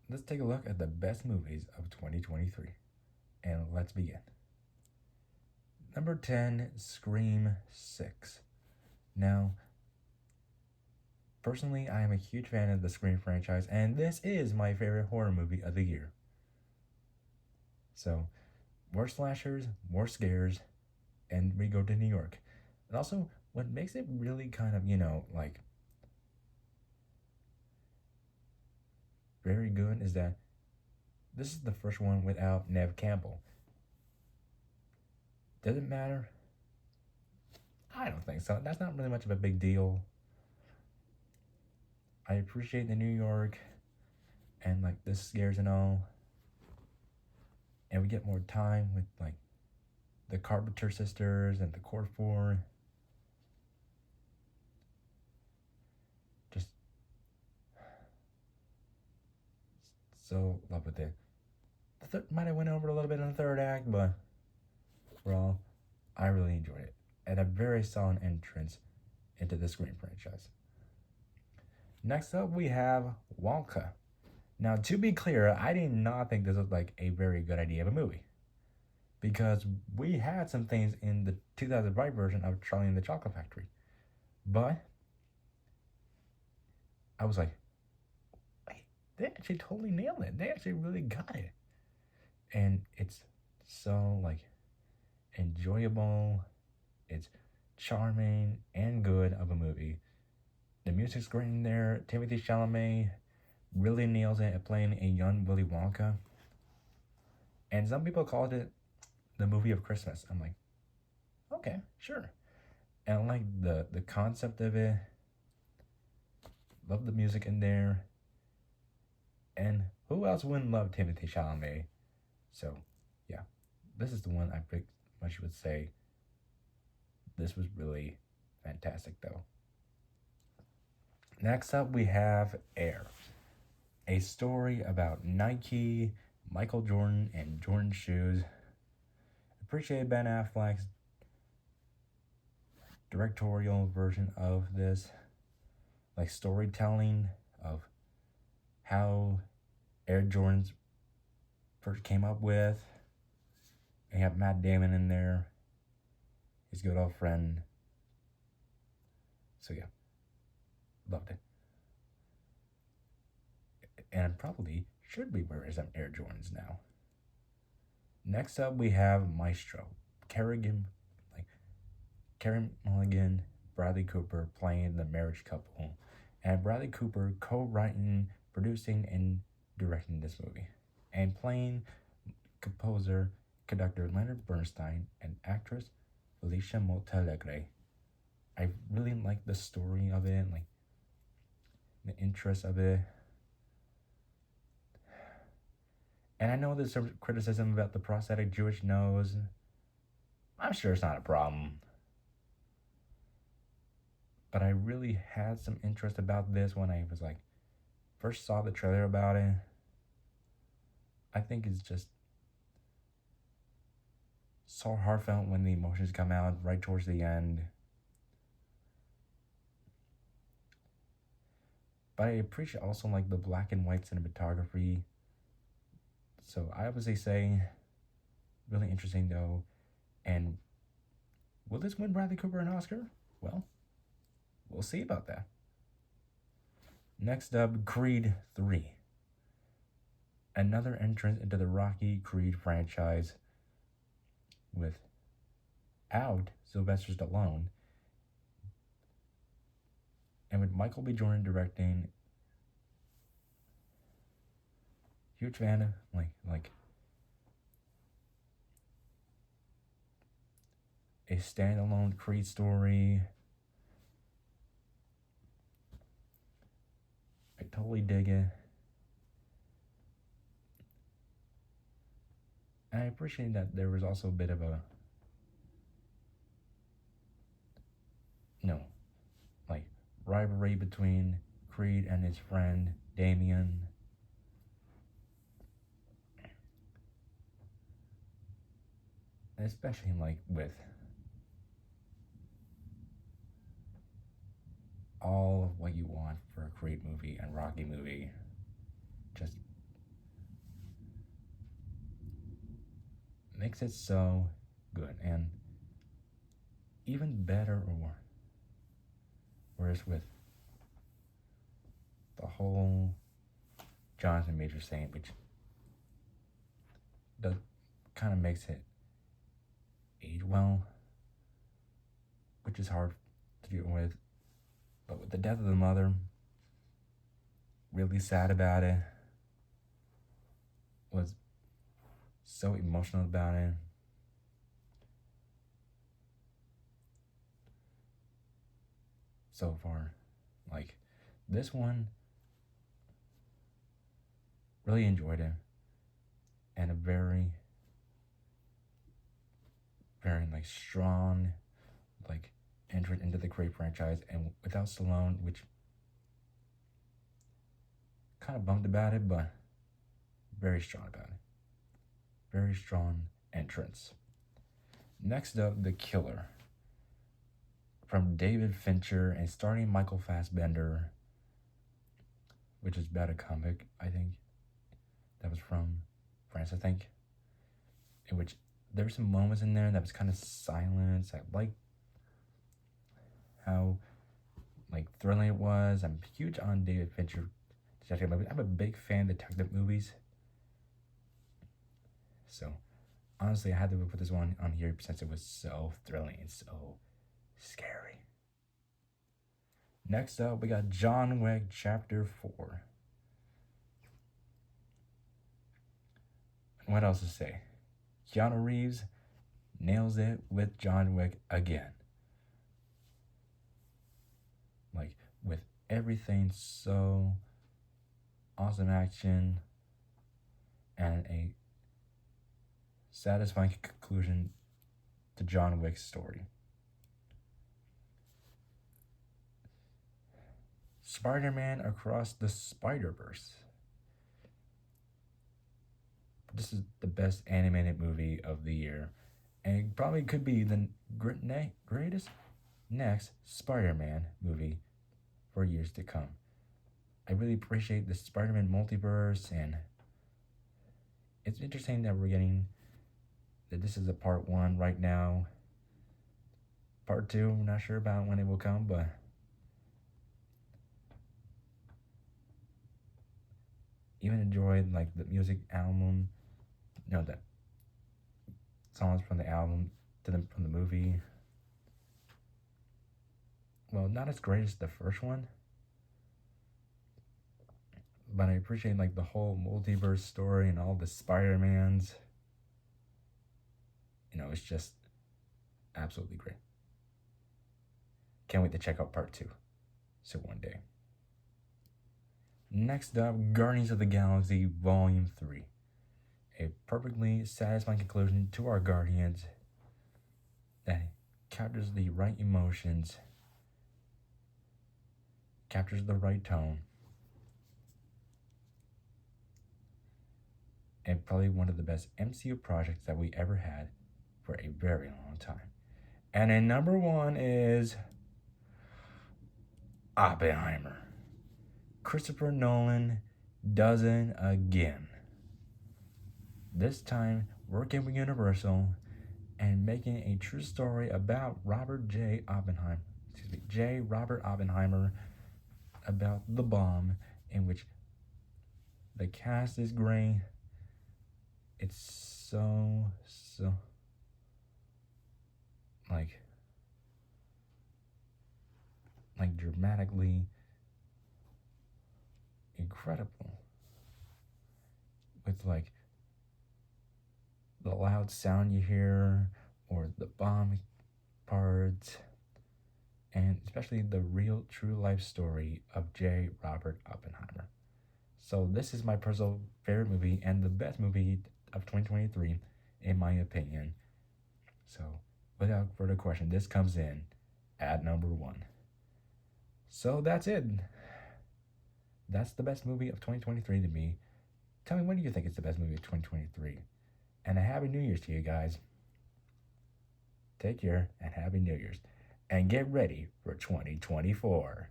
let's take a look at the best movies of 2023. And let's begin. Number 10, Scream 6. Now, personally, I am a huge fan of the Scream franchise, and this is my favorite horror movie of the year. So, more slashers, more scares, and we go to New York. And also, what makes it really kind of, like very good is that this is the first one without Nev Campbell. Does it matter? I don't think so. That's not really much of a big deal. I appreciate the New York and like the scares and all. And we get more time with like the Carpenter sisters and the Core Four. Just so love with it. The third might have went over a little bit in the third act, but overall, I really enjoyed it. And a very solid entrance into the Scream franchise. Next up, we have Wonka. Now, to be clear, I did not think this was like a very good idea of a movie. Because we had some things in the 2005 version of Charlie and the Chocolate Factory. But I was like, wait, they actually totally nailed it. They actually really got it. And it's so like enjoyable. It's charming and good of a movie. The music's great in there. Timothy Chalamet really nails it at playing a young Willy Wonka. And some people called it the movie of Christmas. I'm like, okay, sure. And I like the concept of it. Love the music in there. And who else wouldn't love Timothy Chalamet? So, yeah, this is the one I pretty much would say this was really fantastic, though. Next up, we have Air, a story about Nike, Michael Jordan, and Jordan shoes. Appreciate Ben Affleck's directorial version of this, like storytelling of how Air Jordans first came up with. And you have Matt Damon in there, his good old friend. So yeah, loved it. And probably should be wearing some Air Jordans now. Next up, we have Maestro, Kerrigan, like Karen Mulligan, Bradley Cooper playing the marriage couple, and Bradley Cooper co-writing, producing, and directing this movie, and playing composer, conductor Leonard Bernstein, and actress Felicia Montealegre. I really like the story of it, like the interest of it. And I know there's some criticism about the prosthetic Jewish nose. I'm sure it's not a problem. But I really had some interest about this when I was like, first saw the trailer about it. I think it's just so heartfelt when the emotions come out right towards the end. But I appreciate also like the black and white cinematography. So I obviously say really interesting though. And will this win Bradley Cooper an Oscar? Well, we'll see about that. Next up, Creed 3. Another entrance into the Rocky Creed franchise without Sylvester Stallone and with Michael B. Jordan directing. Huge fan of like a standalone Creed story. I totally dig it. And I appreciate that there was also a bit of a, like rivalry between Creed and his friend Damien. And especially like with all of what you want for a Creed movie and Rocky movie. Just makes it so good. And even better or worse with the whole Jonathan Majors thing, which does kind of makes it age well, which is hard to deal with. But with the death of the mother, really sad about it, was so emotional about it. So far, like this one, really enjoyed it, and a very, very like strong, like entrance into the Creed franchise, and without Stallone, which kind of bummed about it, but very strong about it. Very strong entrance. Next up, The Killer, from David Fincher and starring Michael Fassbender, which is about a comic, I think, that was from France, I think, in which there were some moments in there that was kind of silence. I like how like thrilling it was. I'm huge on David Fincher detective movies. I'm a big fan of detective movies. So honestly, I had to put this one on here since it was so thrilling and so scary. Next up, we got John Wick Chapter 4. What else to say? Keanu Reeves nails it with John Wick again. Like, with everything so awesome action and a satisfying conclusion to John Wick's story. Spider-Man Across the Spider-Verse. This is the best animated movie of the year, and it probably could be the greatest next Spider-Man movie for years to come. I really appreciate the Spider-Man multiverse, and it's interesting that we're getting that this is a part 1 right now. Part 2, I'm not sure about when it will come, but even enjoyed like the music album, the songs from the album from the movie. Well, not as great as the first one, but I appreciate like the whole multiverse story and all the Spider-Mans. It's just absolutely great. Can't wait to check out part 2. So one day. Next up, Guardians of the Galaxy Volume 3. A perfectly satisfying conclusion to our Guardians that captures the right emotions, captures the right tone, and probably one of the best MCU projects that we ever had for a very long time. And in number 1 is Oppenheimer. Christopher Nolan does it again. This time working with Universal and making a true story about Robert Oppenheimer, about the bomb, in which the cast is great. It's so like dramatically incredible, with like the loud sound you hear or the bomb parts, and especially the real true life story of J. Robert Oppenheimer. So this is my personal favorite movie and the best movie of 2023 in my opinion. So without further question, this comes in at number 1. So that's it. That's the best movie of 2023 to me. Tell me, what do you think is the best movie of 2023? And a Happy New Year's to you guys. Take care and Happy New Year's. And get ready for 2024.